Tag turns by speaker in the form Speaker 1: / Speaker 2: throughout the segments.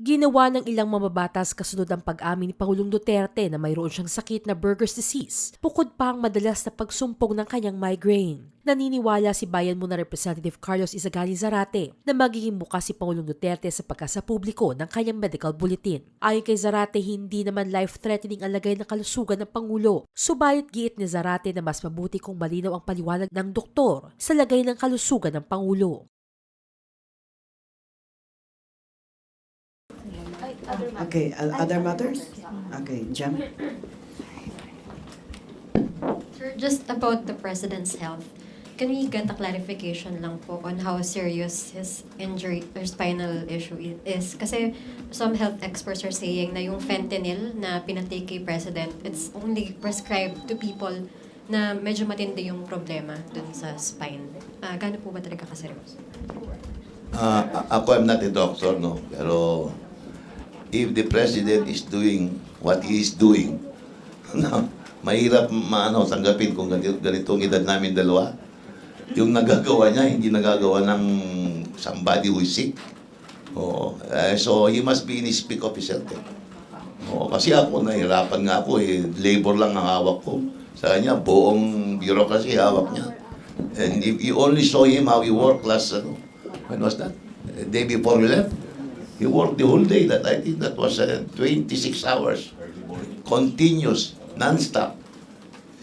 Speaker 1: Ginawa ng ilang mamabatas kasunod ang pag-amin ni Pangulong Duterte na mayroon siyang sakit na Buerger's disease, bukod pa ang madalas na pagsumpong ng kanyang migraine. Naniniwala si Bayan Muna Representative Carlos Izagali Zarate na magiging bukas si Pangulong Duterte sa pagkasa publiko ng kanyang medical bulletin. Ayon kay Zarate, hindi naman life-threatening ang lagay ng kalusugan ng Pangulo. Subalit giit ni Zarate na mas mabuti kung malinaw ang paliwanag ng doktor sa lagay ng kalusugan ng Pangulo.
Speaker 2: Okay, other matters? Okay, Jem?
Speaker 3: Sir, just about the President's health, can we get a clarification lang po on how serious his injury or spinal issue is? Kasi some health experts are saying na yung fentanyl na pinatake kay President, it's only prescribed to people na medyo matindi yung problema dun sa spine. Gaano po ba talaga kaseryoso?
Speaker 4: Ako, I'm not a doctor, no? Pero if the President is doing what he is doing, no, mahirap tanggapin kung ganitong edad namin dalawa. Yung nagagawa niya, hindi nagagawa ng somebody who is sick. So he must be in his peak of his health. Kasi ako, nahirapan nga ako, labor lang ang hawak ko. Sa kanya, buong bureaucracy hawak niya. And if you only saw him how he worked last, when was that? The day before we left. He worked the whole day. I think that was 26 hours. Continuous, non-stop.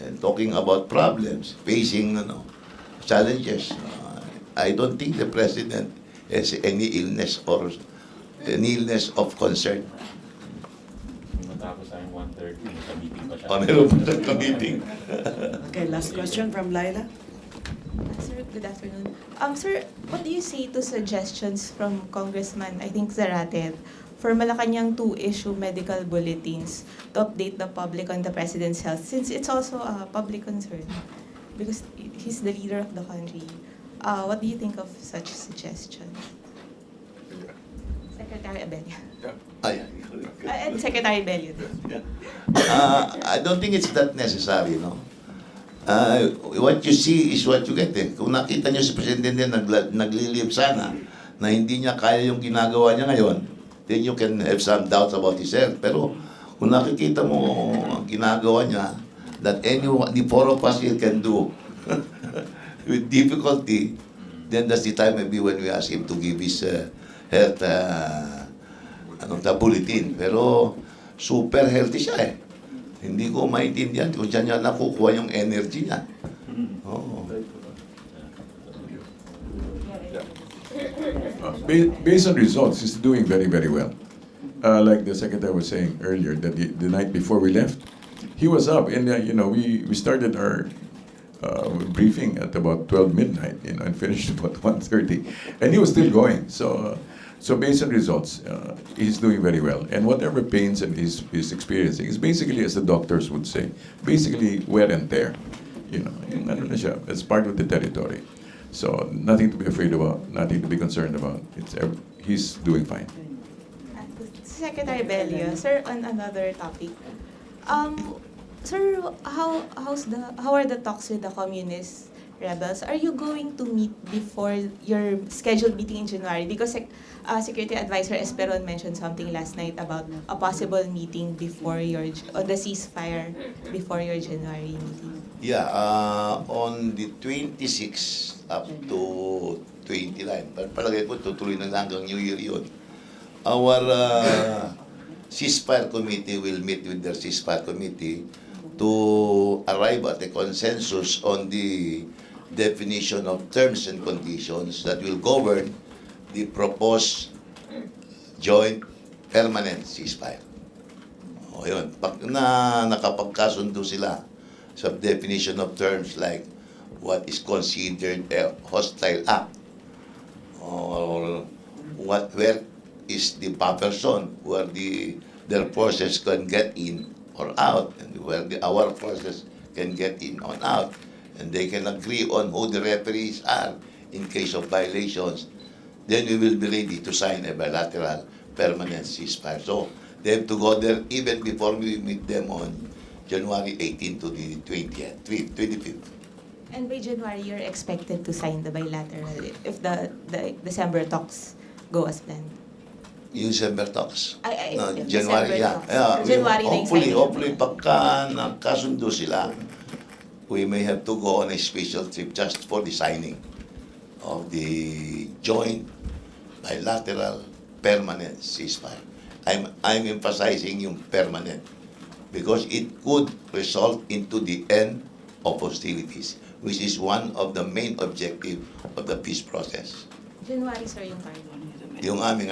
Speaker 4: And talking about problems, facing challenges. I don't think the President has any illness or any illness of concern.
Speaker 5: Matapos tayong 1:30, sa meeting pa siya.
Speaker 4: Meron pa sa meeting.
Speaker 2: Okay, last question from Laila.
Speaker 6: Sir, good afternoon. Sir, what do you say to suggestions from Congressman, I think Zarate, for Malacanang to issue medical bulletins to update the public on the President's health, since it's also a public concern, because he's the leader of the country. What do you think of such suggestions? Secretary Abelio. And Secretary Bello.
Speaker 4: I don't think it's that necessary, no? What you see is what you get. Kung nakita niyo si Presidente naglilib sana na hindi niya kaya yung ginagawa niya ngayon, then you can have some doubts about his health. Pero kung nakikita mo ang ginagawa niya, that the four of us here can do with difficulty, then that's the time maybe when we ask him to give his health bulletin. Pero super healthy siya eh. Hindi ko maintindihan kung saan niya nakukuha yung energy niya.
Speaker 7: Based on results, he's doing very, very well. Like the Secretary was saying earlier, that the night before we left, he was up, and we started our briefing at about 12 midnight, and finished about 1:30, and he was still going. So based on results, he's doing very well. And whatever pains and he's experiencing is basically, as the doctors would say, basically wear and tear. It's part of the territory. So nothing to be afraid about, nothing to be concerned about. He's doing fine.
Speaker 6: Secretary Bello, sir, on another topic. Sir, how are the talks with the communist rebels? Are you going to meet before your scheduled meeting in January? Because Security Advisor Esperon mentioned something last night about a possible meeting before on the ceasefire before your January meeting.
Speaker 4: Yeah, on the 26th up to 29, palagay ko tutuloy na lang hanggang New Year yun. Our ceasefire committee will meet with their ceasefire committee to arrive at a consensus on the definition of terms and conditions that will govern the proposed joint permanent ceasefire. Yun. Pag nakapagkasundo sila sa definition of terms like what is considered a hostile act, or where is the buffer zone where their forces can get in or out, and where our forces can get in or out, and they can agree on who the referees are in case of violations, then we will be ready to sign a bilateral permanent ceasefire. So they have to go there even before we meet them on January 18 to the 25th.
Speaker 6: And by January, you're expected to sign the bilateral if the December talks go as planned.
Speaker 4: Yung December talks.
Speaker 6: December
Speaker 4: January, yeah.
Speaker 6: talks.
Speaker 4: Yeah,
Speaker 6: January na yung signing.
Speaker 4: hopefully, pagka nagkasundo sila, we may have to go on a special trip just for the signing of the joint bilateral permanent ceasefire. I'm emphasizing yung permanent because it could result into the end of hostilities, which is one of the main objective of the peace process.
Speaker 6: January, sir, yung target.
Speaker 4: Yung aming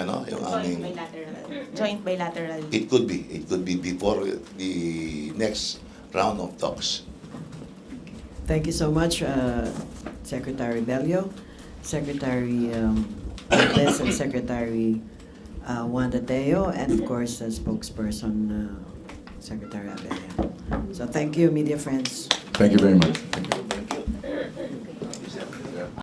Speaker 6: Joint bilateral.
Speaker 4: it could be before the next round of talks.
Speaker 2: Thank you so much, Secretary Bello, Secretary Lopez, and Secretary Wanda Teo, and of course, spokesperson Secretary Abella. So thank you, media friends.
Speaker 7: Thank you very much. Thank you.